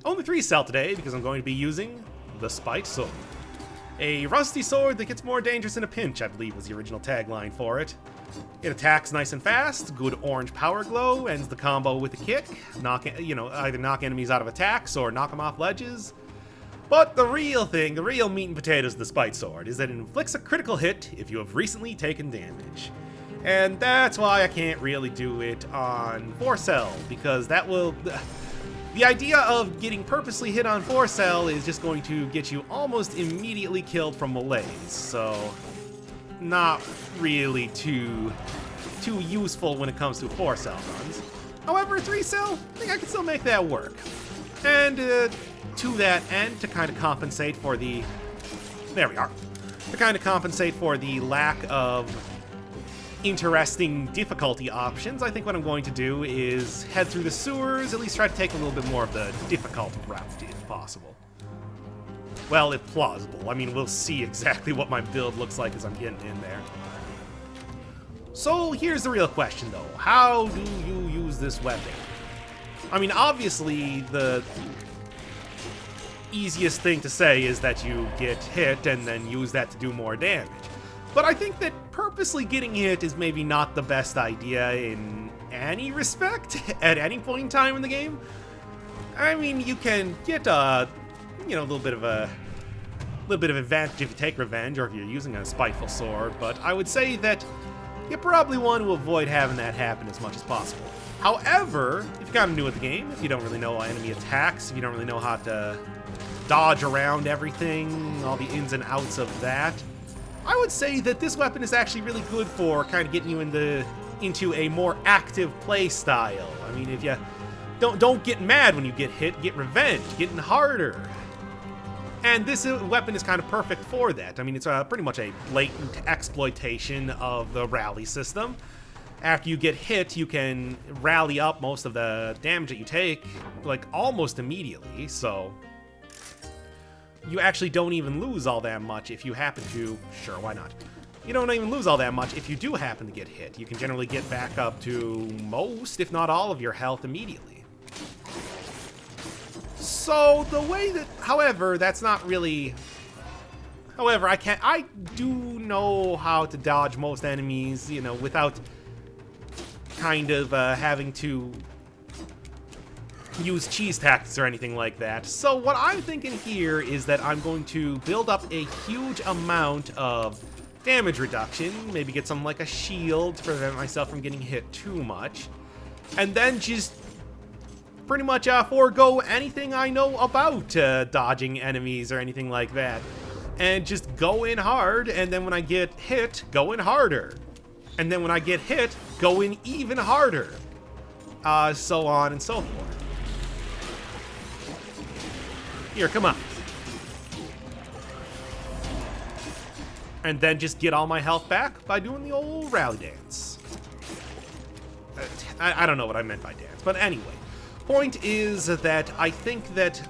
Only 3 cell today because I'm going to be using the Spiteful Sword. A rusty sword that gets more dangerous in a pinch, I believe was the original tagline for it. It attacks nice and fast, good orange power glow, ends the combo with a kick, either knock enemies out of attacks or knock them off ledges. But the real thing, the real meat and potatoes of the Spiteful Sword is that it inflicts a critical hit if you have recently taken damage. And that's why I can't really do it on 4 cell, because that will... The idea of getting purposely hit on 4 cell is just going to get you almost immediately killed from malaise, so not really too useful when it comes to 4 cell runs. However, 3 cell, I think I can still make that work. And to that end, to kind of compensate for the... There we are. To kind of compensate for the lack of interesting difficulty options, I think what I'm going to do is head through the sewers, at least try to take a little bit more of the difficult route if possible. Well, if plausible. I mean, we'll see exactly what my build looks like as I'm getting in there. So here's the real question though. How do you use this weapon? I mean, obviously the easiest thing to say is that you get hit and then use that to do more damage. But I think that purposely getting hit is maybe not the best idea in any respect at any point in time in the game. I mean, you can get a little bit of advantage if you take revenge or if you're using a Spiteful Sword, but I would say that you probably want to avoid having that happen as much as possible. However, if you're kind of new at the game, if you don't really know enemy attacks, if you don't really know how to dodge around everything, all the ins and outs of that, I would say that this weapon is actually really good for kind of getting you into a more active play style. I mean, if you don't get mad when you get hit, get revenge, getting harder. And this weapon is kind of perfect for that. I mean, it's pretty much a blatant exploitation of the rally system. After you get hit, you can rally up most of the damage that you take, like, almost immediately, so you actually don't even lose all that much if you happen to... Sure, why not? You don't even lose all that much if you do happen to get hit. You can generally get back up to most, if not all, of your health immediately. So, the way that... However, that's not really... However, I do know how to dodge most enemies, without kind of having to use cheese tactics or anything like that. So what I'm thinking here is that I'm going to build up a huge amount of damage reduction, maybe get something like a shield to prevent myself from getting hit too much, and then just pretty much forego anything I know about dodging enemies or anything like that, and just go in hard, and then when I get hit, go in harder. And then when I get hit, go in even harder. So on and so forth. Here, come on. And then just get all my health back by doing the old rally dance. I don't know what I meant by dance, but anyway. Point is that I think that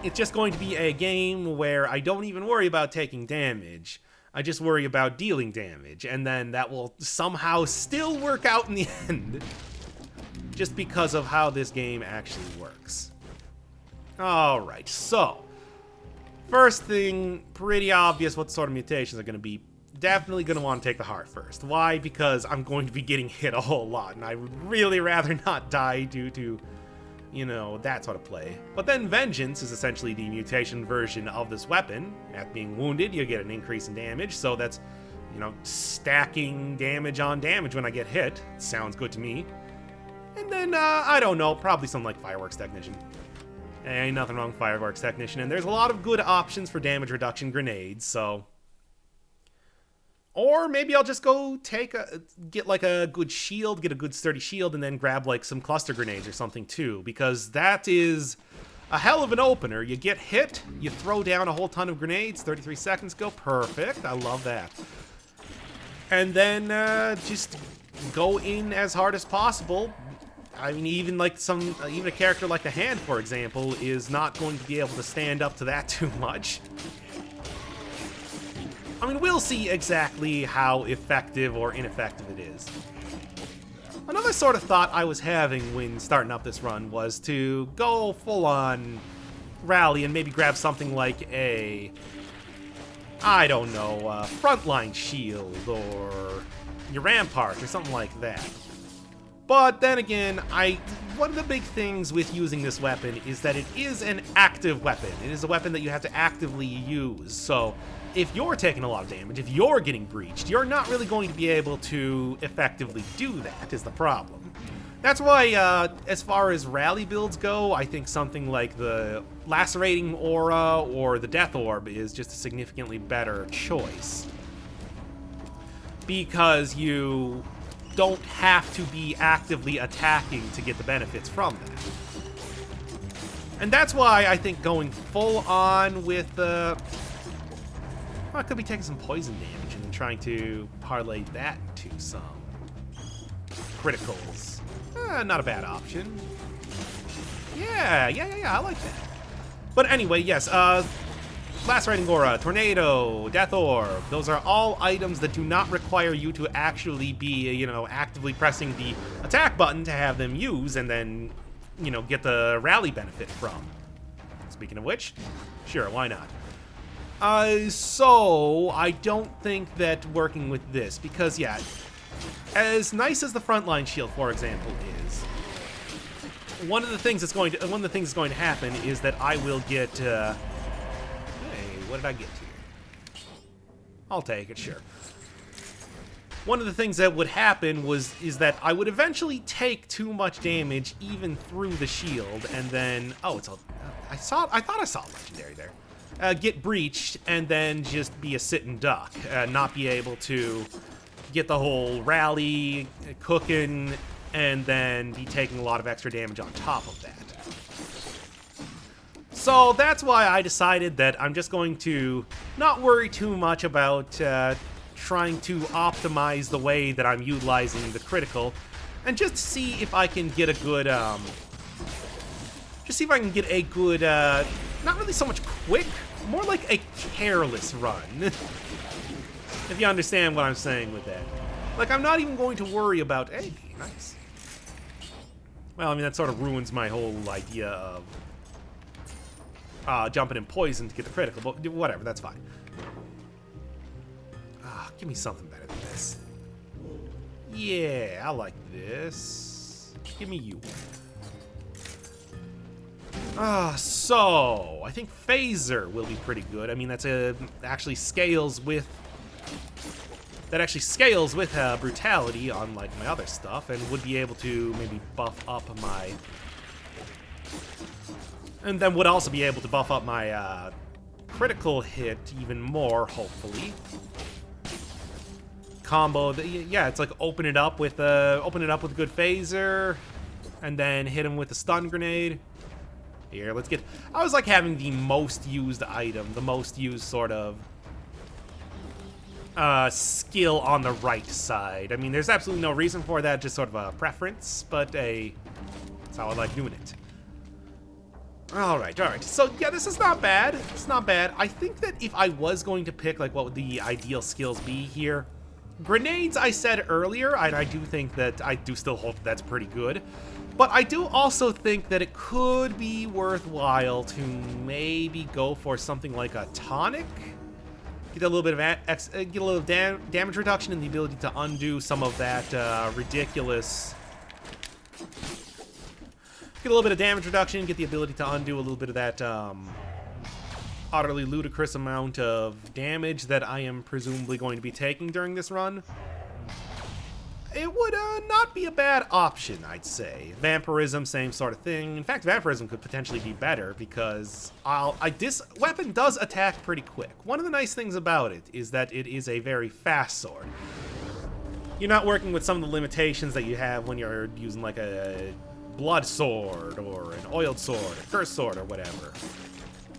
it's just going to be a game where I don't even worry about taking damage. I just worry about dealing damage, and then that will somehow still work out in the end, just because of how this game actually works. Alright, so, first thing, pretty obvious what sort of mutations are going to be. Definitely going to want to take the heart first. Why? Because I'm going to be getting hit a whole lot, and I would really rather not die due to, that sort of play. But then Vengeance is essentially the mutation version of this weapon. After being wounded, you get an increase in damage, so that's, stacking damage on damage when I get hit. Sounds good to me. And then, I don't know, probably something like Fireworks Technician. Ain't nothing wrong with Fireworks Technician, and there's a lot of good options for damage reduction grenades, so... Or maybe I'll just go get like a good shield, get a good sturdy shield, and then grab like some cluster grenades or something too, because that is a hell of an opener. You get hit, you throw down a whole ton of grenades, 33 seconds go, perfect, I love that. And then just go in as hard as possible. I mean, even a character like the Hand, for example, is not going to be able to stand up to that too much. I mean, we'll see exactly how effective or ineffective it is. Another sort of thought I was having when starting up this run was to go full-on rally and maybe grab something like a, I don't know, frontline shield or your rampart or something like that. But then again, one of the big things with using this weapon is that it is an active weapon. It is a weapon that you have to actively use. So if you're taking a lot of damage, if you're getting breached, you're not really going to be able to effectively do that, is the problem. That's why, as far as rally builds go, I think something like the Lacerating Aura or the Death Orb is just a significantly better choice. Because you don't have to be actively attacking to get the benefits from that. And that's why I think going full on with the... I could be taking some poison damage and then trying to parlay that into some criticals. Not a bad option. Yeah, I like that. But anyway, yes, Lacerating Aura, Tornado, Death Orb, those are all items that do not require you to actually be, you know, actively pressing the attack button to have them use and then, you know, get the rally benefit from. Speaking of which, sure, why not? So I don't think that working with this, because yeah, as nice as the frontline shield, for example, is, one of the things that's going to happen is that I will get, hey, what did I get here? I'll take it, sure. One of the things that would happen is that I would eventually take too much damage even through the shield, and then I thought I saw a legendary there. Get breached and then just be a sitting duck, not be able to get the whole rally cooking, and then be taking a lot of extra damage on top of that. So that's why I decided that I'm just going to not worry too much about trying to optimize the way that I'm utilizing the critical, and just see if I can get a good, not really so much quick, more like a careless run. If you understand what I'm saying with that. Like, I'm not even going to worry about, hey, nice. Well, I mean, that sort of ruins my whole idea of jumping in poison to get the critical, but whatever, that's fine. Give me something better than this. Yeah, I like this. Give me you. So I think Phaser will be pretty good. I mean, that's actually scales with brutality, unlike my other stuff, and would be able to maybe buff up my, and then would also be able to buff up my critical hit even more, hopefully. Combo, yeah, it's like open it up with a good Phaser, and then hit him with a stun grenade. Here, let's get... I was like having the most used item, the most used sort of skill on the right side. I mean, there's absolutely no reason for that, just sort of a preference, but that's how I like doing it. Alright. So, yeah, this is not bad. It's not bad. I think that if I was going to pick, like, what would the ideal skills be here, grenades, I said earlier, and I do think that, I do still hope that's pretty good. But I do also think that it could be worthwhile to maybe go for something like a tonic. Get a little bit of damage reduction and the ability to undo some of that ridiculous... Get a little bit of damage reduction, get the ability to undo a little bit of that utterly ludicrous amount of damage that I am presumably going to be taking during this run. It would not be a bad option, I'd say. Vampirism, same sort of thing. In fact, Vampirism could potentially be better because this weapon does attack pretty quick. One of the nice things about it is that it is a very fast sword. You're not working with some of the limitations that you have when you're using like a blood sword or an oiled sword, a cursed sword or whatever.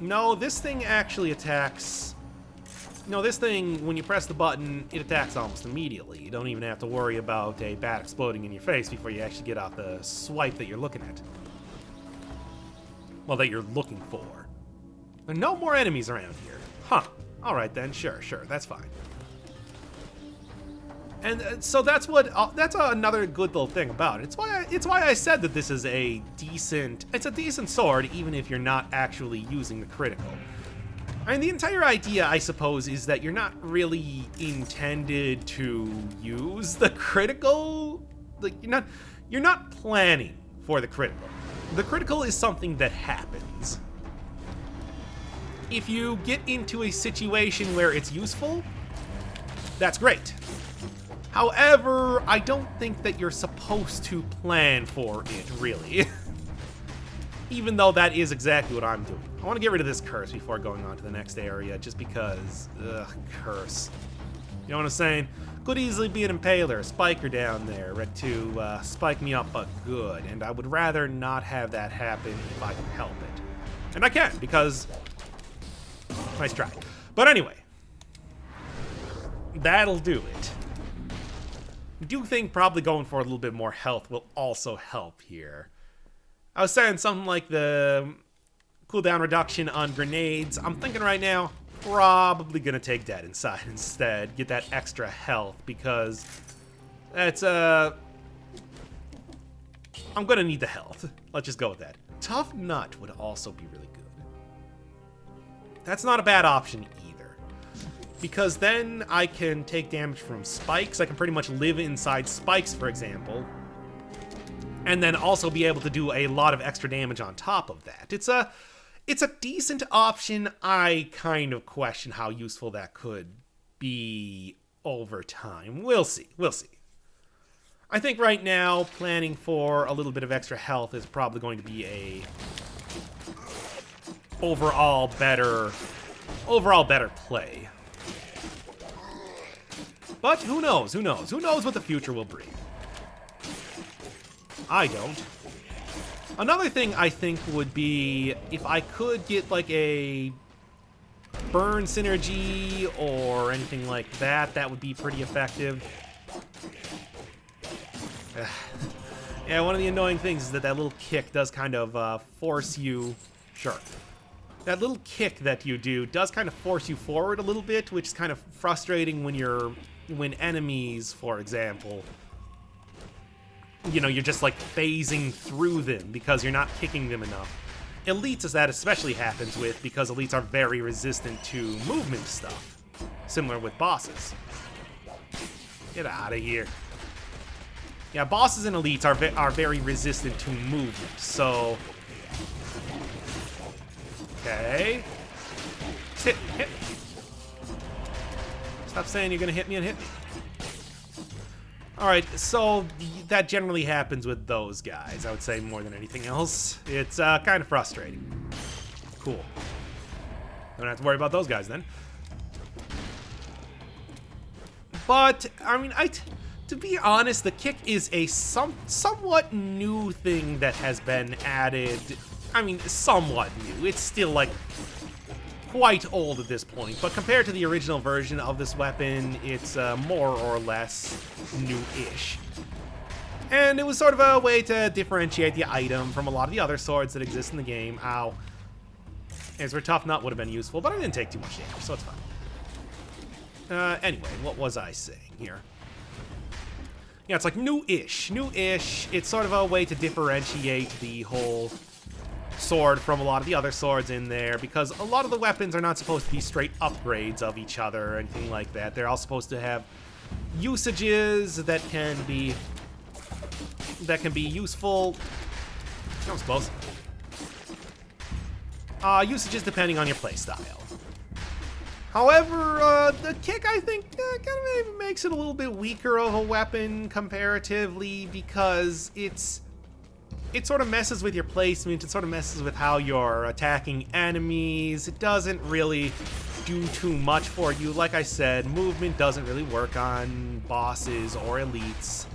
No, this thing actually attacks... No, this thing, when you press the button, it attacks almost immediately. You don't even have to worry about a bat exploding in your face before you actually get out the swipe that you're looking at. Well, that you're looking for. There are no more enemies around here. Huh. Alright then, sure, that's fine. And so that's what that's another good little thing about it. It's why I said that this is a decent sword, even if you're not actually using the critical. I mean, the entire idea, I suppose, is that you're not really intended to use the critical. Like you're not planning for the critical. The critical is something that happens. If you get into a situation where it's useful, that's great. However, I don't think that you're supposed to plan for it, really. Even though that is exactly what I'm doing. I want to get rid of this curse before going on to the next area, just because, curse. You know what I'm saying? Could easily be an impaler, a spiker down there, ready to spike me up a good, and I would rather not have that happen if I can help it. And I can, because... nice try. But anyway. That'll do it. I do think probably going for a little bit more health will also help here. I was saying something like the cooldown reduction on grenades. I'm thinking right now, probably gonna take that inside instead. Get that extra health, because that's, I'm gonna need the health. Let's just go with that. Tough Nut would also be really good. That's not a bad option either, because then I can take damage from spikes. I can pretty much live inside spikes, for example, and then also be able to do a lot of extra damage on top of that. It's a decent option. I kind of question how useful that could be over time. We'll see. We'll see. I think right now, planning for a little bit of extra health is probably going to be a overall better play. But who knows? Who knows? Who knows what the future will bring? I don't. Another thing I think would be if I could get like a burn synergy or anything like that, that would be pretty effective. Yeah, one of the annoying things is that little kick does kind of force you... Sure. That little kick that you do does kind of force you forward a little bit, which is kind of frustrating when enemies, for example, you know, you're just like phasing through them because you're not kicking them enough. Elites, as that especially happens with, because elites are very resistant to movement stuff, similar with bosses. Get out of here. Yeah, bosses and elites are very resistant to movement, so... Okay. Hit. Stop saying you're gonna hit me and hit me. Alright, so that generally happens with those guys, I would say, more than anything else. It's kind of frustrating. Cool. Don't have to worry about those guys then. But, I mean, to be honest, the kick is a somewhat new thing that has been added. I mean, somewhat new. It's still, like, quite old at this point, but compared to the original version of this weapon, it's more or less new-ish. And it was sort of a way to differentiate the item from a lot of the other swords that exist in the game. Ow. Ezra Tough Nut would have been useful, but I didn't take too much damage, so it's fine. Anyway, what was I saying here? Yeah, it's like new-ish. New-ish. It's sort of a way to differentiate the whole sword from a lot of the other swords in there, because a lot of the weapons are not supposed to be straight upgrades of each other or anything like that. They're all supposed to have usages that can be useful. I suppose. Usages depending on your playstyle. However, the kick, I think, kind of maybe makes it a little bit weaker of a weapon comparatively, because it sort of messes with your placement. It sort of messes with how you're attacking enemies. It doesn't really do too much for you. Like I said, movement doesn't really work on bosses or elites.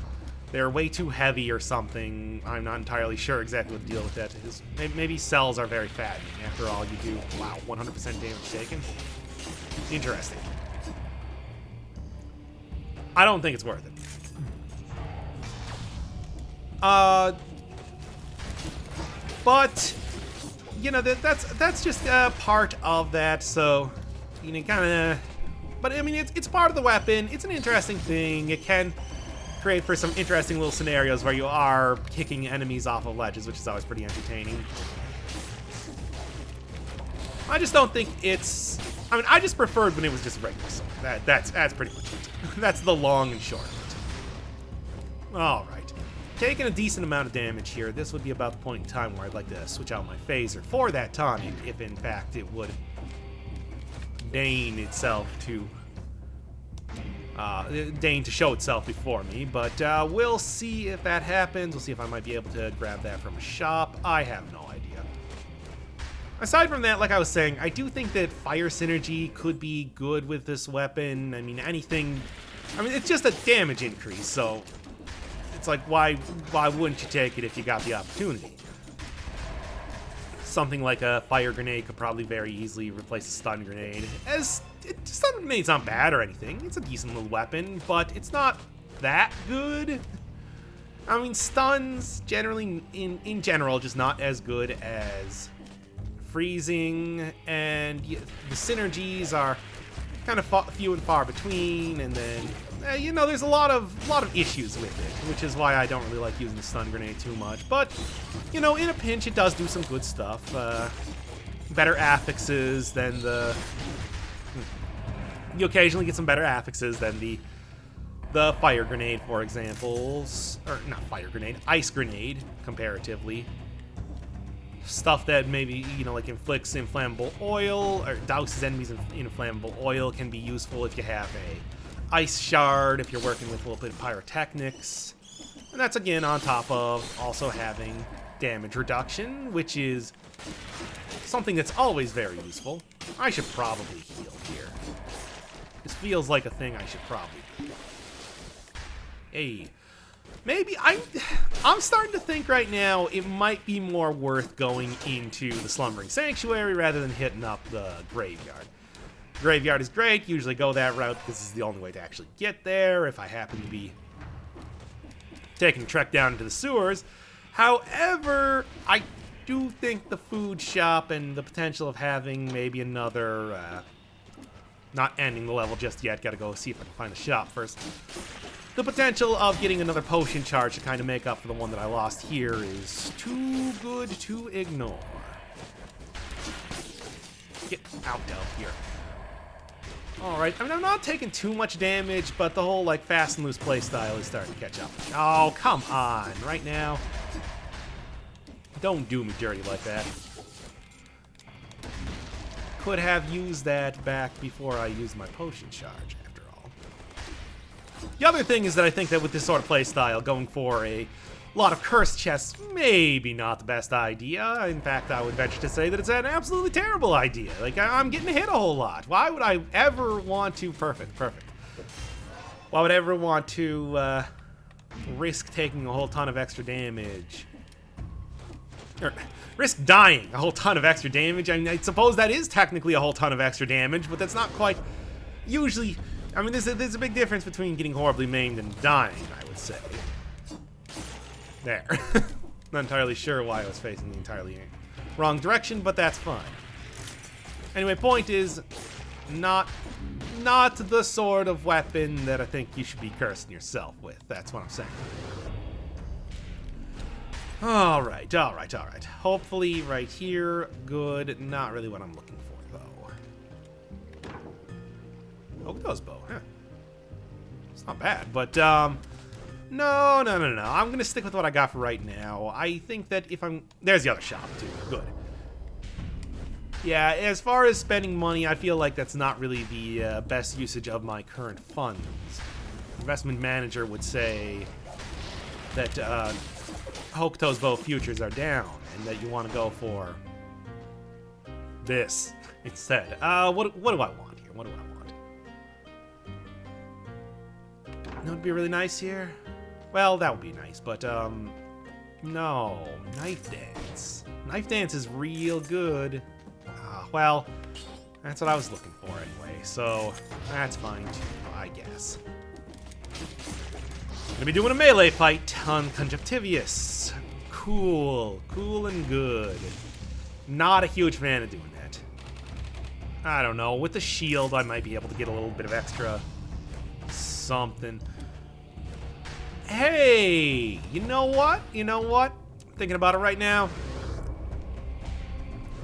They're way too heavy or something. I'm not entirely sure exactly what the deal with that is. Maybe cells are very fattening. After all, you do, wow, 100% damage taken. Interesting. I don't think it's worth it. But, you know, that's just part of that, so, you know, kind of But, I mean, it's part of the weapon. It's an interesting thing. It can create for some interesting little scenarios where you are kicking enemies off of ledges, which is always pretty entertaining. I just don't think it's... I mean, I just preferred when it was just regular sword. That's pretty much it. That's the long and short of it. Alright. Taking a decent amount of damage here. This would be about the point in time where I'd like to switch out my phaser for that tonic, if in fact it would deign itself to... deign to show itself before me, but we'll see if that happens. We'll see if I might be able to grab that from a shop. I have no idea. Aside from that, like I was saying, I do think that fire synergy could be good with this weapon. I mean, anything... I mean, it's just a damage increase, so... It's like, why wouldn't you take it if you got the opportunity? Something like a fire grenade could probably very easily replace a stun grenade. Stun grenade's not bad or anything. It's a decent little weapon, but it's not that good. I mean, stuns generally, in general, just not as good as freezing, and the synergies are kind of few and far between, and then you know, there's a lot of issues with it, which is why I don't really like using the stun grenade too much. But you know, in a pinch, it does do some good stuff. Better affixes than the... You occasionally get some better affixes than the fire grenade, for example, or not fire grenade, ice grenade, comparatively. Stuff that maybe, you know, like inflicts inflammable oil or douses enemies in inflammable oil can be useful if you have a ice shard, if you're working with a little bit of pyrotechnics. And that's again on top of also having damage reduction, which is something that's always very useful. I should probably heal here. This feels like a thing I should probably do. Hey. Maybe I'm starting to think right now it might be more worth going into the Slumbering Sanctuary rather than hitting up the Graveyard. Graveyard is great, usually go that route because it's the only way to actually get there if I happen to be taking a trek down into the sewers. However, I do think the food shop and the potential of having maybe another, not ending the level just yet, gotta go see if I can find the shop first. The potential of getting another potion charge to kind of make up for the one that I lost here is too good to ignore. Get out of here. Alright, I mean, I'm not taking too much damage, but the whole, like, fast and loose playstyle is starting to catch up. Oh, come on, right now. Don't do me dirty like that. Could have used that back before I used my potion charge. The other thing is that I think that with this sort of playstyle, going for a lot of cursed chests, maybe not the best idea. In fact, I would venture to say that it's an absolutely terrible idea. Like, I'm getting hit a whole lot. Why would I ever want to... Perfect. Why would I ever want to risk taking a whole ton of extra damage? Or risk dying a whole ton of extra damage? I mean, I suppose that is technically a whole ton of extra damage, but that's not quite... Usually... I mean, there's a big difference between getting horribly maimed and dying, I would say. There. Not entirely sure why I was facing the entirely wrong direction, but that's fine. Anyway, point is, not the sort of weapon that I think you should be cursing yourself with. That's what I'm saying. Alright. Hopefully right here, good. Not really what I'm looking for, though. Okoto's bow, huh? It's not bad, but, no. I'm gonna stick with what I got for right now. I think that if I'm... There's the other shop, too. Good. Yeah, as far as spending money, I feel like that's not really the best usage of my current funds. Investment manager would say that, Hokuto's bow futures are down, and that you want to go for this instead. What do I want here? What do I want? You know, it'd be really nice here. Well, that would be nice, but no, Knife Dance. Knife Dance is real good. Well, that's what I was looking for anyway, so that's fine too, I guess. Gonna be doing a melee fight on Conjunctivius. Cool and good. Not a huge fan of doing that. I don't know. With the shield, I might be able to get a little bit of extra something. Hey! You know what? You know what? Thinking about it right now.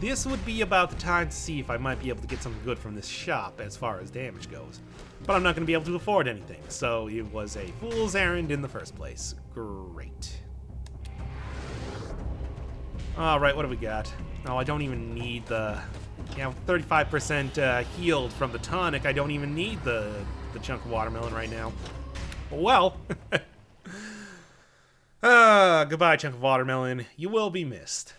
This would be about the time to see if I might be able to get something good from this shop as far as damage goes. But I'm not going to be able to afford anything, so it was a fool's errand in the first place. Great. Alright, what do we got? Oh, I don't even need the... Yeah, 35% healed from the tonic. I don't even need the chunk of watermelon right now. Well... goodbye, chunk of watermelon. You will be missed.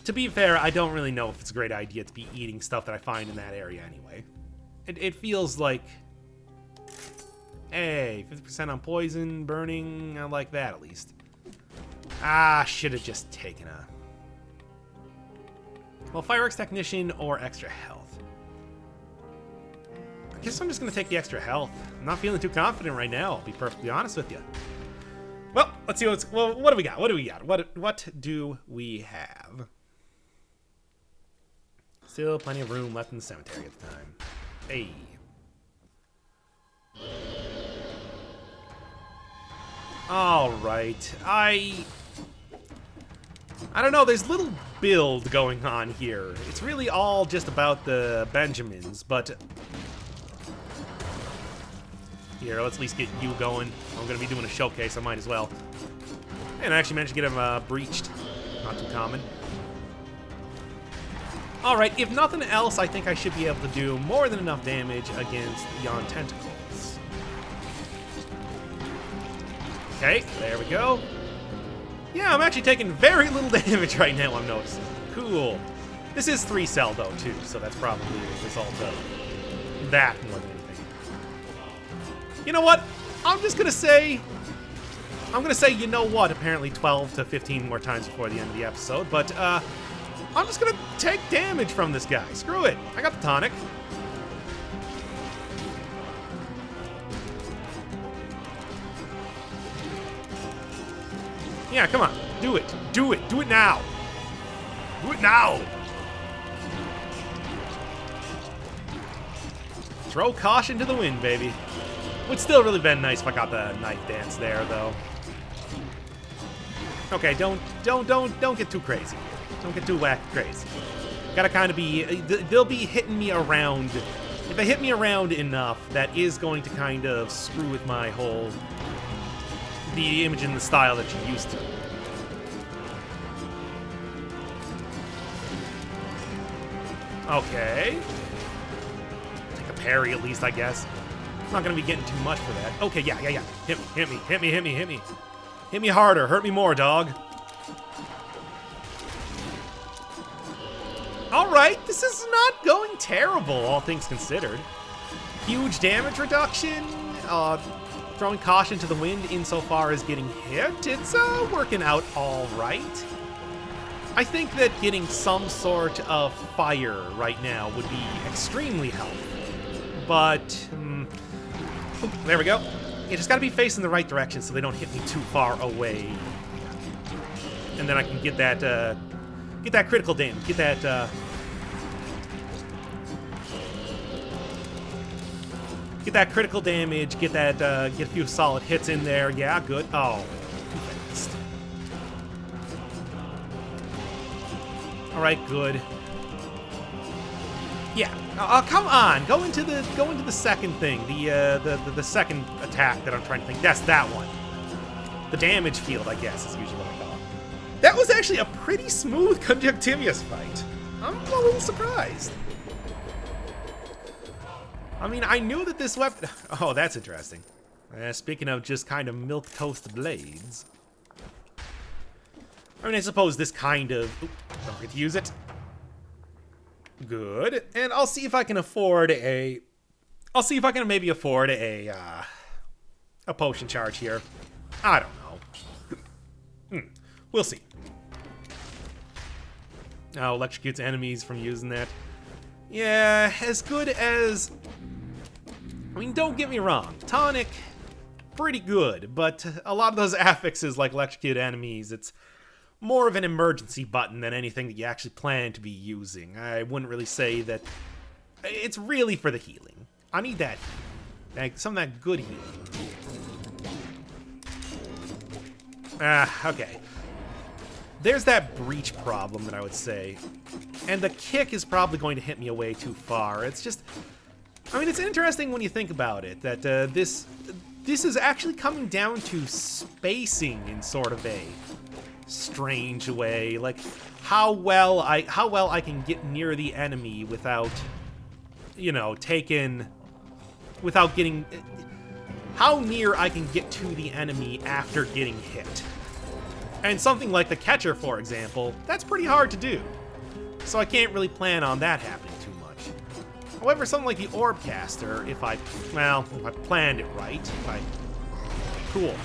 To be fair, I don't really know if it's a great idea to be eating stuff that I find in that area anyway. It feels like... Hey, 50% on poison, burning, I like that at least. Ah, should have just taken a... Well, fireworks technician or extra health. I guess I'm just going to take the extra health. I'm not feeling too confident right now, I'll be perfectly honest with you. Well, let's see what's... Well, what do we got? What do we got? What do we have? Still plenty of room left in the cemetery at the time. Hey. Alright. I don't know, there's little build going on here. It's really all just about the Benjamins, but... Here, let's at least get you going. I'm going to be doing a showcase, I might as well. And I actually managed to get him breached. Not too common. Alright, if nothing else, I think I should be able to do more than enough damage against Yon Tentacles. Okay, there we go. Yeah, I'm actually taking very little damage right now, I'm noticing. Cool. This is 3-cell, though, too, so that's probably the result of that more than anything. You know what? I'm just gonna say... I'm gonna say, you know what, apparently 12 to 15 more times before the end of the episode, but, I'm just gonna take damage from this guy. Screw it. I got the tonic. Yeah, come on. Do it. Do it. Do it now. Do it now. Throw caution to the wind, baby. Would still really been nice if I got the knife dance there, though. Okay, don't get too crazy. Don't get too wacky crazy. Gotta kind of be... They'll be hitting me around. If they hit me around enough, that is going to kind of screw with my whole... The image and the style that you're used to. Okay. Take a parry at least, I guess. I'm not gonna be getting too much for that. Okay, yeah. Hit me. Hit me harder. Hurt me more, dog. Alright, this is not going terrible, all things considered. Huge damage reduction, throwing caution to the wind insofar as getting hit. It's working out alright. I think that getting some sort of fire right now would be extremely helpful. But, there we go. You just gotta be facing the right direction so they don't hit me too far away. And then I can get that critical damage, get that, get that critical damage, get a few solid hits in there. Yeah, good. Oh, too fast. All right, good. Yeah. Come on, go into the second thing, the second attack that I'm trying to think. That's that one. The damage field, I guess, is usually what I call it. That was actually a pretty smooth Conjunctivius fight. I'm a little surprised. I mean, I knew that this weapon... Oh, that's interesting. Speaking of just kind of milquetoast blades. I mean, I suppose this kind of... Ooh, don't forget to use it. Good. And I'll see if I can afford a... I'll see if I can maybe afford a potion charge here. I don't know. We'll see. Oh, electrocutes enemies from using that. Yeah, as good as... I mean, don't get me wrong. Tonic, pretty good, but a lot of those affixes like electrocute enemies, it's more of an emergency button than anything that you actually plan to be using. I wouldn't really say that it's really for the healing. I need that healing. Some of that good healing. Okay. There's that breach problem that I would say. And the kick is probably going to hit me away too far. It's just... I mean, it's interesting when you think about it, that this is actually coming down to spacing in sort of a strange way. Like, how well I can get near the enemy without, you know, without getting... How near I can get to the enemy after getting hit. And something like the catcher, for example, that's pretty hard to do. So I can't really plan on that happening too much. However, something like the orb caster, if I planned it right, cool.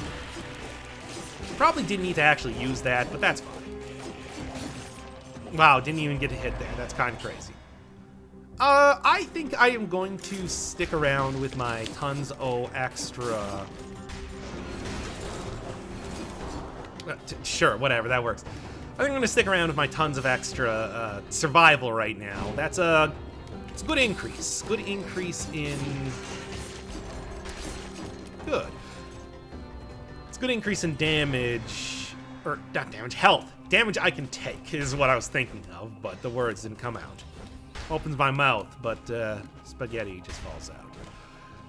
Probably didn't need to actually use that, but that's fine. Wow, didn't even get a hit there. That's kind of crazy. I think I am going to stick around with my tons o extra. Sure, whatever, that works. I think I'm gonna stick around with my tons of extra survival right now. It's a good increase. Good increase in... Good. It's a good increase in damage, or not damage, health. Damage I can take is what I was thinking of, but the words didn't come out. Opens my mouth, but spaghetti just falls out.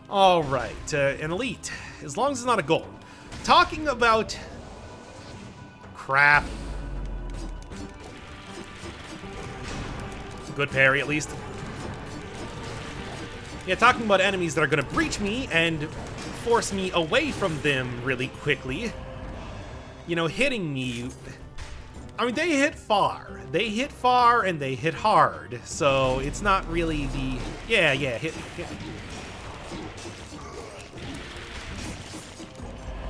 All right, an elite, as long as it's not a gold. Talking about... Crap. Good parry, at least. Yeah, talking about enemies that are going to breach me and force me away from them really quickly. You know, hitting me... I mean, they hit far. They hit far and they hit hard. So it's not really the... Yeah, hit.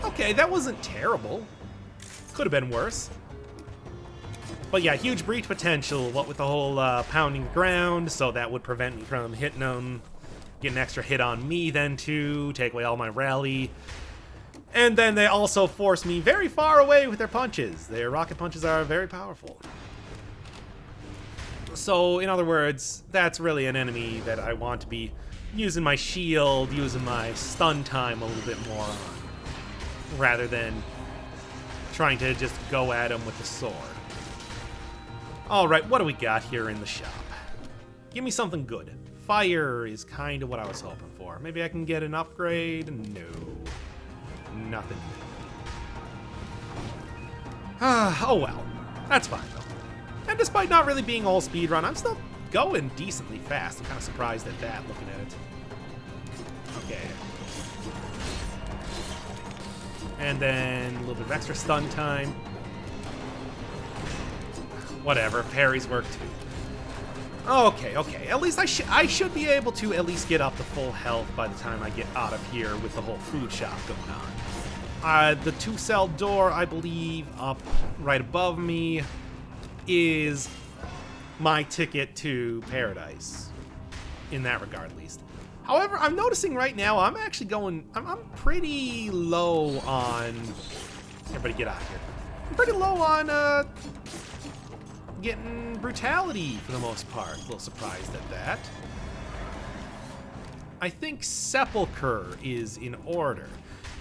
Okay, that wasn't terrible. Could have been worse. But yeah, huge breach potential, what with the whole pounding the ground, so that would prevent me from hitting them, get an extra hit on me then too, take away all my rally. And then they also force me very far away with their punches. Their rocket punches are very powerful. So, in other words, that's really an enemy that I want to be using my shield, using my stun time a little bit more on, rather than trying to just go at him with the sword. Alright, what do we got here in the shop? Give me something good. Fire is kind of what I was hoping for. Maybe I can get an upgrade? No. Nothing. Oh well. That's fine, though. And despite not really being all speedrun, I'm still going decently fast. I'm kind of surprised at that, looking at it. Okay. And then a little bit of extra stun time. Whatever, parries work too. Okay. At least I should be able to at least get up to full health by the time I get out of here with the whole food shop going on. The 2-cell door, I believe, up right above me, is my ticket to paradise. In that regard, at least. However, I'm noticing right now I'm actually going... I'm pretty low on... Everybody get out of here. I'm pretty low on, getting brutality for the most part. A little surprised at that. I think Sepulcher is in order.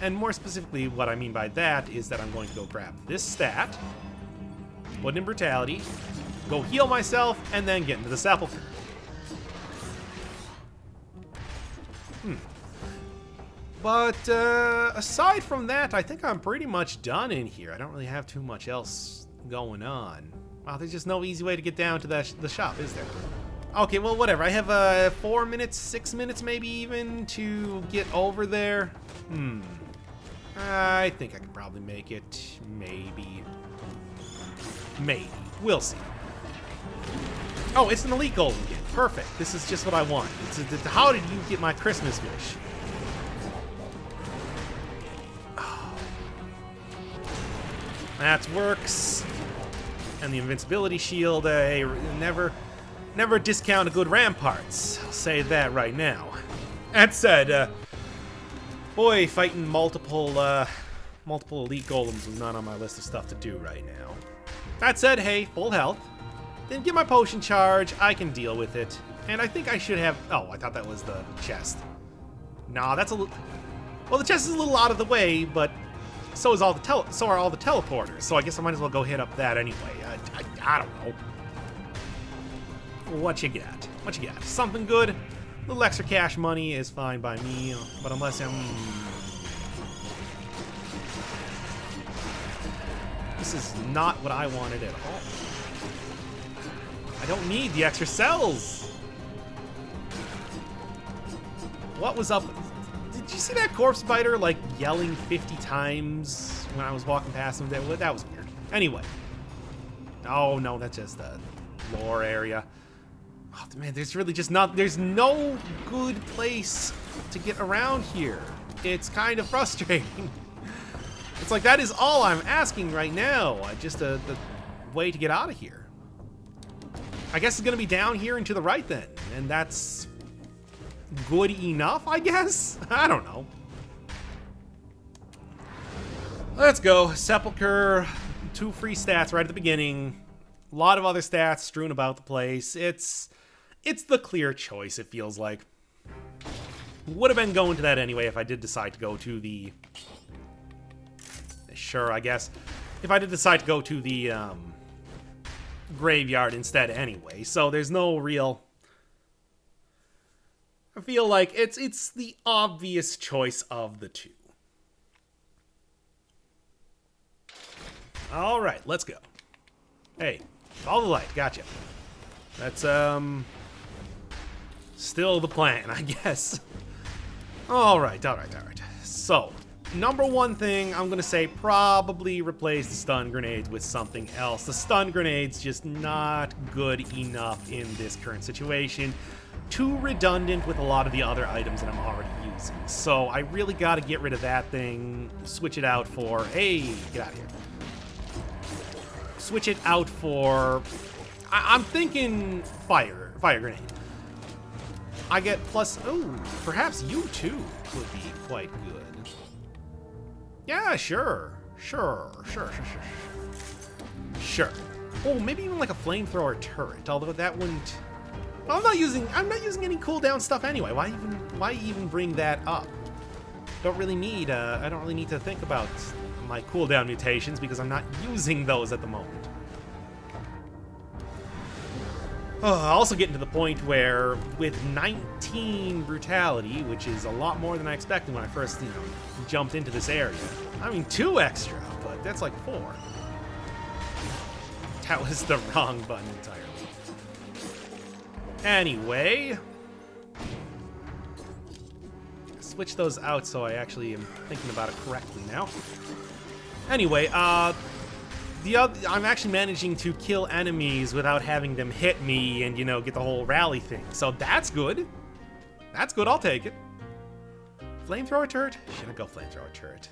And more specifically, what I mean by that is that I'm going to go grab this stat, put in brutality, go heal myself, and then get into the Sepulcher. But aside from that, I think I'm pretty much done in here. I don't really have too much else going on. Wow, there's just no easy way to get down to the shop, is there? Okay, well, whatever. I have 4 minutes, 6 minutes maybe even to get over there. I think I can probably make it. Maybe. We'll see. Oh, it's an elite golden kit. Perfect. This is just what I want. How did you get my Christmas wish? That works. And the invincibility shield, never discount a good ramparts. I'll say that right now. That said, boy, fighting multiple elite golems was not on my list of stuff to do right now. That said, hey, full health. Then get my potion charge. I can deal with it. And I think I should have... Oh, I thought that was the chest. Nah, that's a little... Well, the chest is a little out of the way, but so is all the so are all the teleporters. So I guess I might as well go hit up that anyway. I don't know. What you got? What you got? Something good? A little extra cash money is fine by me, but unless I'm... This is not what I wanted at all. I don't need the extra cells. What was up? Did you see that corpse biter like yelling 50 times when I was walking past him? That was weird. Anyway. Oh no, that's just the lore area. Oh man, there's really just not. There's no good place to get around here. It's kind of frustrating. It's like that is all I'm asking right now. Just the way to get out of here. I guess it's gonna be down here and to the right then, and that's good enough, I guess? I don't know. Let's go. Sepulcher, 2 free stats right at the beginning. A lot of other stats strewn about the place. It's the clear choice, it feels like. Would have been going to that anyway if I did decide to go to the... Sure, I guess. If I did decide to go to the graveyard instead anyway. So there's no real... I feel like it's the obvious choice of the two. All right, let's go. Hey, follow the light. Gotcha. That's still the plan, I guess. All right. So, number one thing I'm gonna say, probably replace the stun grenades with something else. The stun grenades just not good enough in this current situation. Too redundant with a lot of the other items that I'm already using. So I really got to get rid of that thing, switch it out for... Hey, get out of here. Switch it out for... I'm thinking fire grenade. I get plus... Oh, perhaps you too would be quite good. Yeah, sure. Sure. Oh, maybe even like a flamethrower turret, although that wouldn't... Well, I'm not using any cooldown stuff anyway. Why even bring that up? I don't really need to think about my cooldown mutations because I'm not using those at the moment. Also getting to the point where with 19 brutality, which is a lot more than I expected when I first, jumped into this area. I mean, 2 extra, but that's like 4. That was the wrong button entirely. Anyway, switch those out so I actually am thinking about it correctly now. Anyway, I'm actually managing to kill enemies without having them hit me and, get the whole rally thing. So that's good. That's good, I'll take it. Flamethrower turret? Should I go flamethrower turret?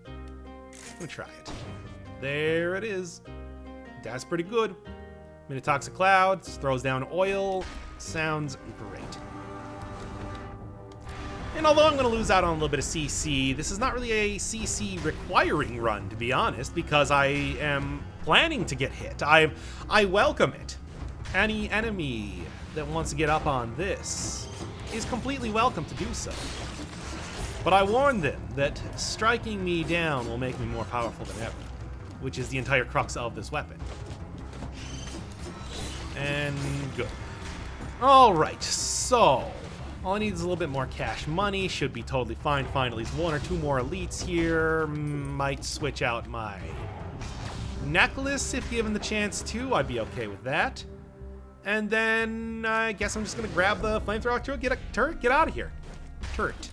I'm gonna try it. There it is. That's pretty good. Minotoxic clouds, throws down oil, sounds great. And although I'm going to lose out on a little bit of CC, this is not really a CC requiring run, to be honest, because I am planning to get hit. I welcome it. Any enemy that wants to get up on this is completely welcome to do so. But I warn them that striking me down will make me more powerful than ever, which is the entire crux of this weapon. And good. Alright, so all I need is a little bit more cash money. Should be totally fine. Find at least 1 or 2 more elites here. Might switch out my necklace if given the chance to. I'd be okay with that. And then I guess I'm just gonna grab the flamethrower turret, get out of here. Turret.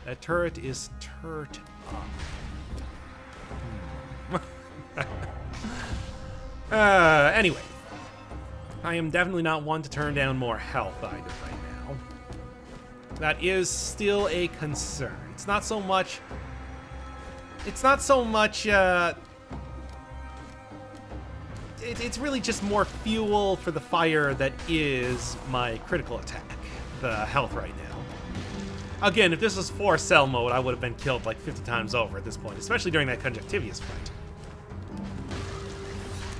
That turret is turret up. Anyway, I am definitely not one to turn down more health either right now. That is still a concern. It's not so much, it's really just more fuel for the fire that is my critical attack, the health right now. Again, if this was for cell mode, I would have been killed like 50 times over at this point, especially during that Conjunctivius fight.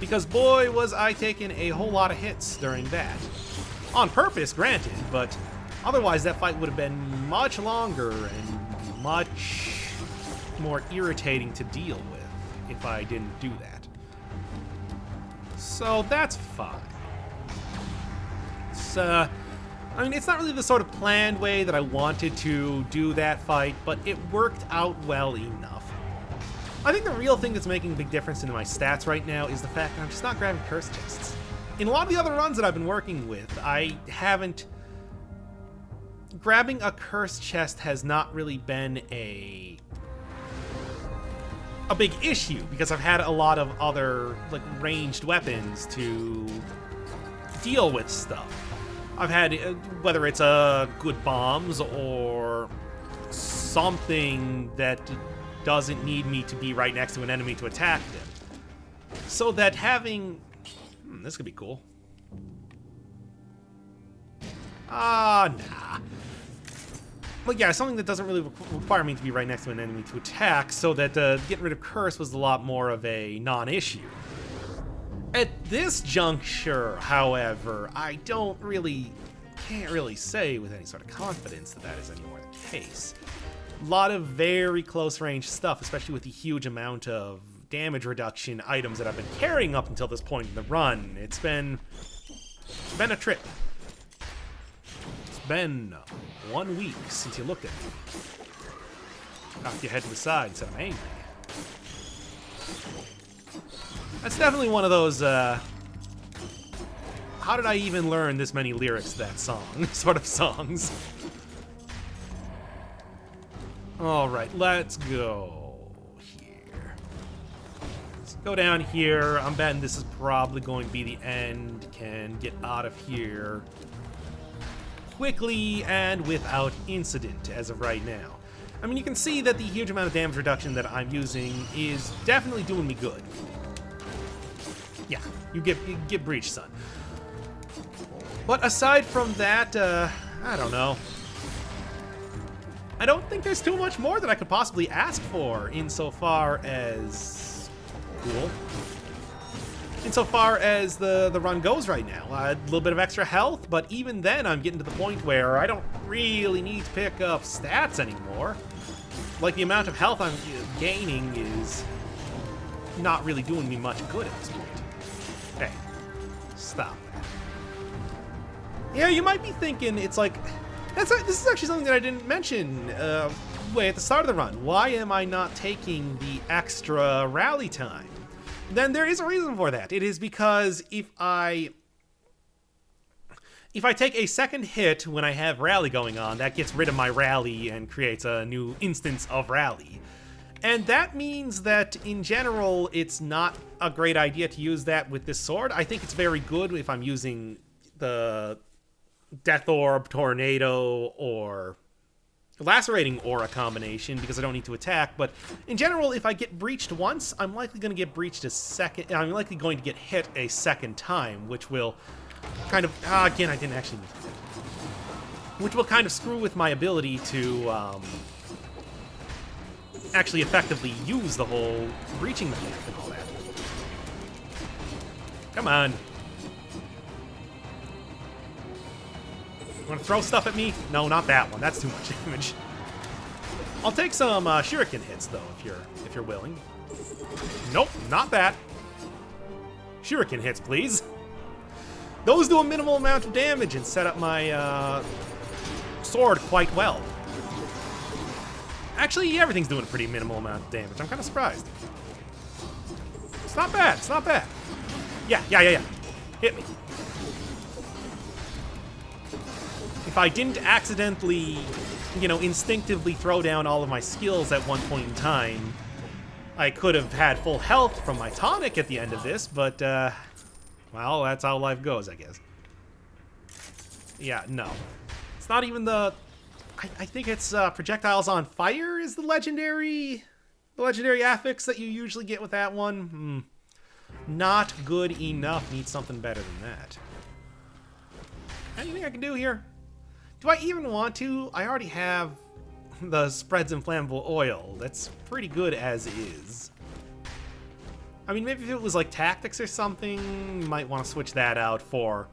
Because boy, was I taking a whole lot of hits during that. On purpose, granted, but otherwise that fight would have been much longer and much more irritating to deal with if I didn't do that. So that's fine. It's, I mean, it's not really the sort of planned way that I wanted to do that fight, but it worked out well enough. I think the real thing that's making a big difference in my stats right now is the fact that I'm just not grabbing curse chests. In a lot of the other runs that I've been working with, I haven't... Grabbing a curse chest has not really been a big issue, because I've had a lot of other, like, ranged weapons to deal with stuff. I've had, whether it's good bombs or something that doesn't need me to be right next to an enemy to attack them. So that having... this could be cool. Nah. But yeah, something that doesn't really require me to be right next to an enemy to attack, so that getting rid of curse was a lot more of a non-issue. At this juncture, however, I can't really say with any sort of confidence that that is anymore the case. A lot of very close range stuff, especially with the huge amount of damage reduction items that I've been carrying up until this point in the run. It's been a trip. It's been 1 week since you looked at me. Knocked your head to the side and said I'm angry. That's definitely one of those, how did I even learn this many lyrics to that song sort of songs. Alright, let's go here. Let's go down here. I'm betting this is probably going to be the end. Can get out of here quickly and without incident as of right now. I mean, you can see that the huge amount of damage reduction that I'm using is definitely doing me good. Yeah, you get breached, son. But aside from that, I don't know. I don't think there's too much more that I could possibly ask for insofar as... Cool. Insofar as the run goes right now. A little bit of extra health, but even then I'm getting to the point where I don't really need to pick up stats anymore. Like, the amount of health I'm gaining is not really doing me much good at this point. Hey, stop that. Yeah, you might be thinking, it's like, this is actually something that I didn't mention way at the start of the run. Why am I not taking the extra rally time? Then there is a reason for that. It is because if I take a second hit when I have rally going on, that gets rid of my rally and creates a new instance of rally. And that means that, in general, it's not a great idea to use that with this sword. I think it's very good if I'm using the Death Orb, Tornado, or Lacerating Aura combination, because I don't need to attack. But in general, if I get breached once, I'm likely going to get breached a second... I'm likely going to get hit a second time, which will kind of... again, I didn't actually need to do that. Which will kind of screw with my ability to... actually effectively use the whole breaching mechanic and all that. Come on. You want to throw stuff at me? No, not that one. That's too much damage. I'll take some shuriken hits though, if you're willing. Nope, not that. Shuriken hits, please. Those do a minimal amount of damage and set up my sword quite well. Actually, everything's doing a pretty minimal amount of damage. I'm kind of surprised. It's not bad. It's not bad. Yeah. Hit me. If I didn't accidentally, instinctively throw down all of my skills at one point in time, I could have had full health from my tonic at the end of this, but, well, that's how life goes, I guess. Yeah, no. It's not even the... I think it's projectiles on fire is the legendary affix that you usually get with that one. Not good enough. Need something better than that. Anything I can do here? Do I even want to? I already have the spreads inflammable oil. That's pretty good as is. I mean, maybe if it was like tactics or something, you might want to switch that out for...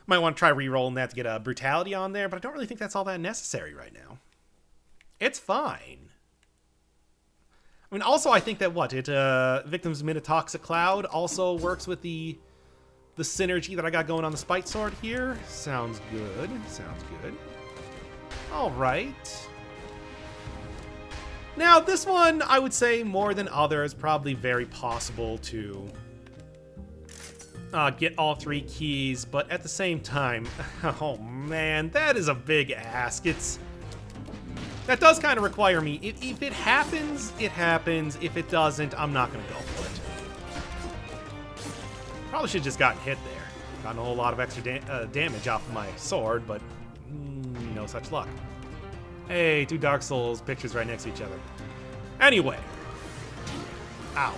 Might want to try re-rolling that to get a brutality on there, but I don't really think that's all that necessary right now. It's fine. I mean, also I think that Victims Emit a Toxic Cloud also works with the synergy that I got going on the Spite Sword here. Sounds good. Sounds good. All right. Now, this one, I would say more than others, probably very possible to get all 3 keys, but at the same time, oh man, that is a big ask. That does kind of require me. If it happens, it happens. If it doesn't, I'm not going to go for it. Probably should have just gotten hit there. Gotten a whole lot of extra damage off of my sword, but no such luck. Hey, 2 Dark Souls pictures right next to each other. Anyway. Ow.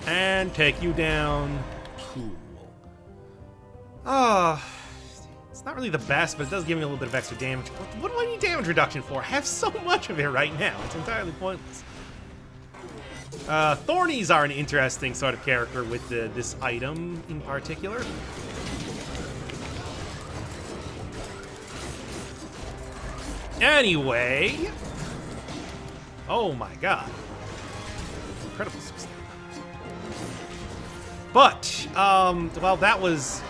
And take you down. Cool. It's not really the best, but it does give me a little bit of extra damage. What do I need damage reduction for? I have so much of it right now. It's entirely pointless. Thornies are an interesting sort of character with this item in particular. Anyway. Oh my god. Incredible system. But, well, that was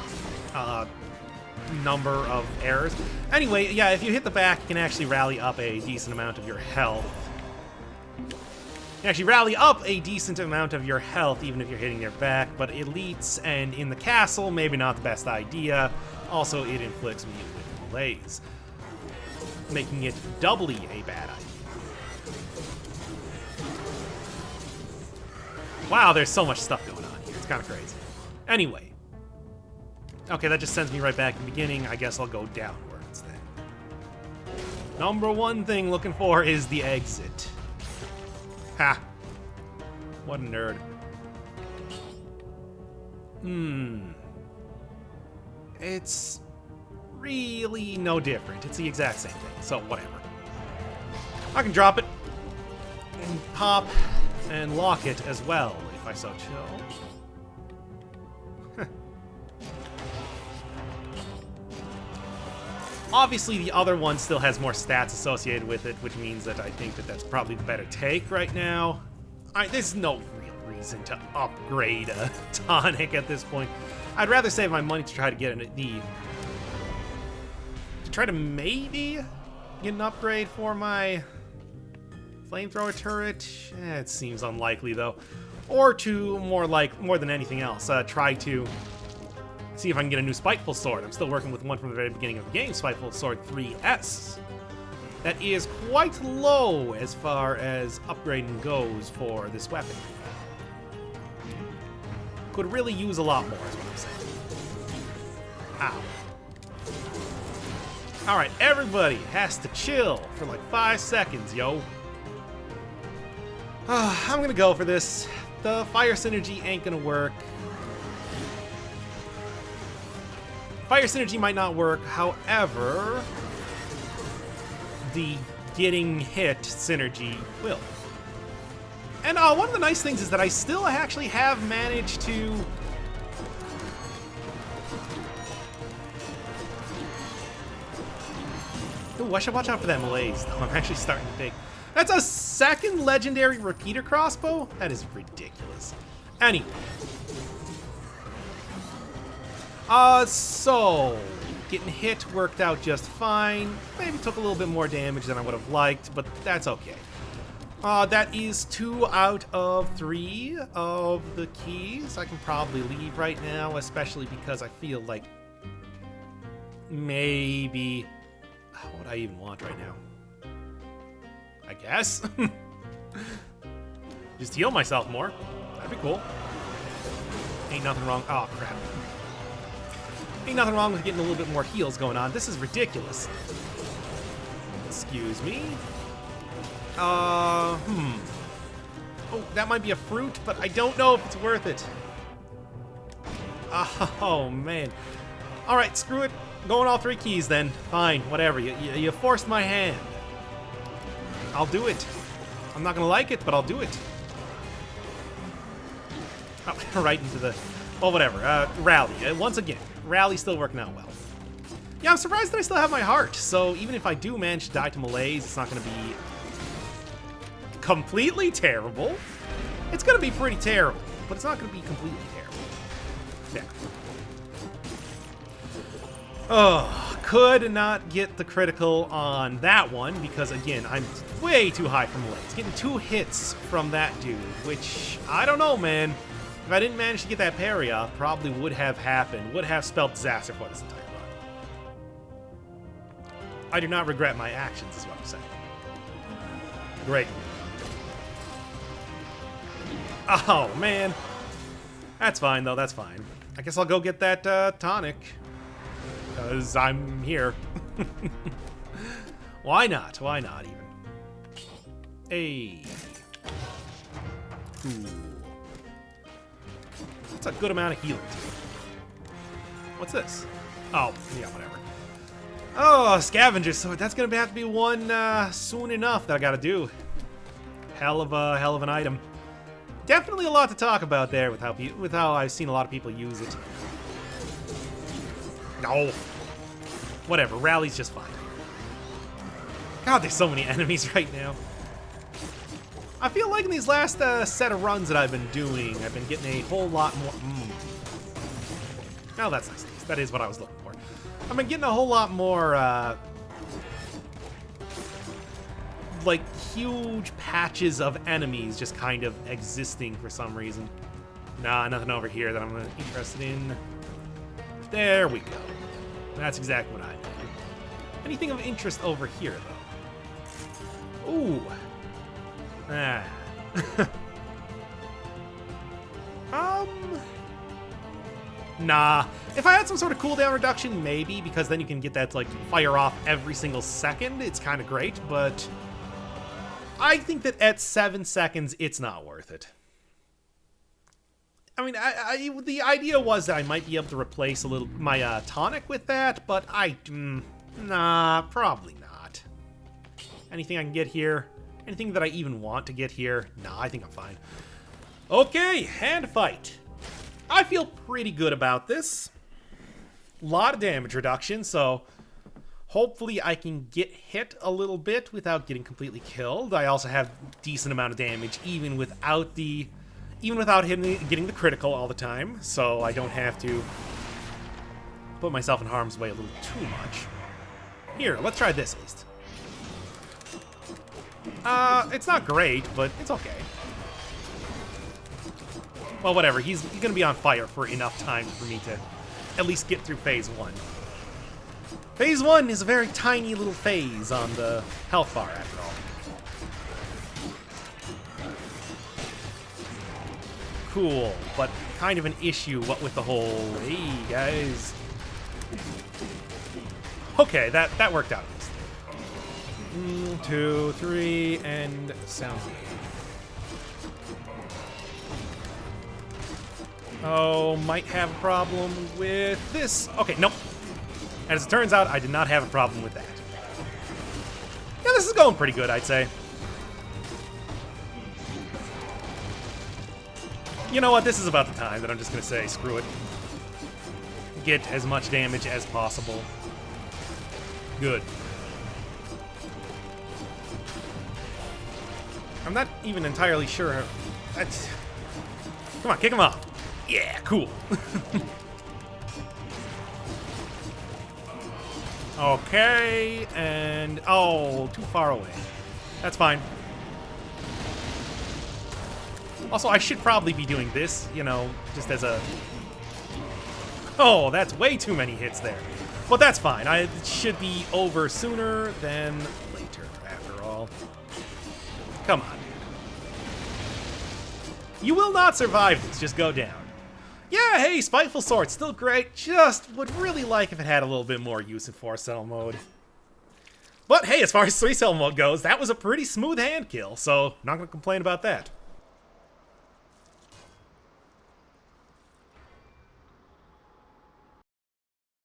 number of errors. Anyway, yeah, if you hit the back, you can actually rally up a decent amount of your health. You can actually rally up a decent amount of your health even if you're hitting their back, but elites and in the castle, maybe not the best idea. Also, it inflicts me with malaise, making it doubly a bad idea. Wow, there's so much stuff going on here. It's kind of crazy. Anyway. Okay, that just sends me right back to the beginning. I guess I'll go downwards then. Number 1 thing looking for is the exit. Ha! What a nerd. It's really no different. It's the exact same thing, so whatever. I can drop it, and pop, and lock it as well, if I so chose. Obviously, the other one still has more stats associated with it, which means that I think that that's probably the better take right now. There's no real reason to upgrade a tonic at this point. I'd rather save my money to try to get to maybe get an upgrade for my flamethrower turret. It seems unlikely though. Or to more than anything else, try to see if I can get a new Spiteful Sword. I'm still working with one from the very beginning of the game, Spiteful Sword 3S. That is quite low as far as upgrading goes for this weapon. Could really use a lot more, is what I'm saying. Ow. Alright, everybody has to chill for like 5 seconds, yo. I'm gonna go for this. The fire synergy ain't gonna work. Fire synergy might not work, however, the getting hit synergy will. And one of the nice things is that I still actually have managed to... Ooh, I should watch out for that malaise, though. I'm actually starting to think. That's a 2nd legendary repeater crossbow? That is ridiculous. Anyway. So, getting hit worked out just fine. Maybe took a little bit more damage than I would have liked, but that's okay. That is 2 out of 3 of the keys. I can probably leave right now, especially because I feel like maybe... What would I even want right now? I guess? Just heal myself more. That'd be cool. Ain't nothing wrong. Oh, crap. Ain't nothing wrong with getting a little bit more heals going on. This is ridiculous. Excuse me. Oh, that might be a fruit, but I don't know if it's worth it. Oh, man. Alright, screw it. Going all 3 keys then. Fine, whatever. You forced my hand. I'll do it. I'm not gonna like it, but I'll do it. Oh, right into the... Well, whatever. Rally. Once again, rally still working out well. Yeah, I'm surprised that I still have my heart. So even if I do manage to die to malaise, it's not gonna be completely terrible. It's gonna be pretty terrible, but it's not gonna be completely terrible. Yeah. Oh, could not get the critical on that one because, again, I'm way too high from malaise. Getting 2 hits from that dude, which, I don't know, man. If I didn't manage to get that parry off, probably would have happened. Would have spelled disaster for this entire run. I do not regret my actions, is what I'm saying. Great. Oh, man. That's fine, though. That's fine. I guess I'll go get that tonic. Because I'm here. Why not? Why not, even? Hey. Cool. That's a good amount of healing, too. What's this? Oh, yeah, whatever. Oh, scavenger sword. That's going to have to be one soon enough that I got to do. Hell of an item. Definitely a lot to talk about there with how I've seen a lot of people use it. No. Whatever, rally's just fine. God, there's so many enemies right now. I feel like in these last set of runs that I've been doing, I've been getting a whole lot more... Oh, that's nice. That is what I was looking for. I've been getting a whole lot more, like, huge patches of enemies just kind of existing for some reason. Nah, nothing over here that I'm interested in. There we go. That's exactly what I need. Anything of interest over here, though? Ooh. Ah. Nah. If I had some sort of cooldown reduction, maybe, because then you can get that to, like, fire off every single second. It's kind of great, but I think that at 7 seconds, it's not worth it. I mean, the idea was that I might be able to replace a little my tonic with that, but nah, probably not. Anything I can get here? Anything that I even want to get here? Nah, I think I'm fine. Okay, hand fight. I feel pretty good about this. A lot of damage reduction, so hopefully I can get hit a little bit without getting completely killed. I also have decent amount of damage even without getting the critical all the time, so I don't have to put myself in harm's way a little too much. Here, let's try this at least. It's not great, but it's okay. Well, whatever. He's gonna be on fire for enough time for me to at least get through phase 1. Phase 1 is a very tiny little phase on the health bar, after all. Cool, but kind of an issue, what with the whole, hey, guys. Okay, that worked out. 1, 2, 3, and sounds good. Oh, might have a problem with this. Okay, nope. As it turns out, I did not have a problem with that. Yeah, this is going pretty good, I'd say. You know what? This is about the time that I'm just going to say, screw it. Get as much damage as possible. Good. I'm not even entirely sure. That's... Come on, kick him off. Yeah, cool. Okay, and... Oh, too far away. That's fine. Also, I should probably be doing this, you know, just as a... Oh, that's way too many hits there. But that's fine. It should be over sooner than later, after all. Come on. You will not survive this. Just go down. Yeah, hey, Spiteful Sword, still great. Just would really like if it had a little bit more use in 4-cell mode. But hey, as far as 3-cell mode goes, that was a pretty smooth hand kill, so not gonna complain about that.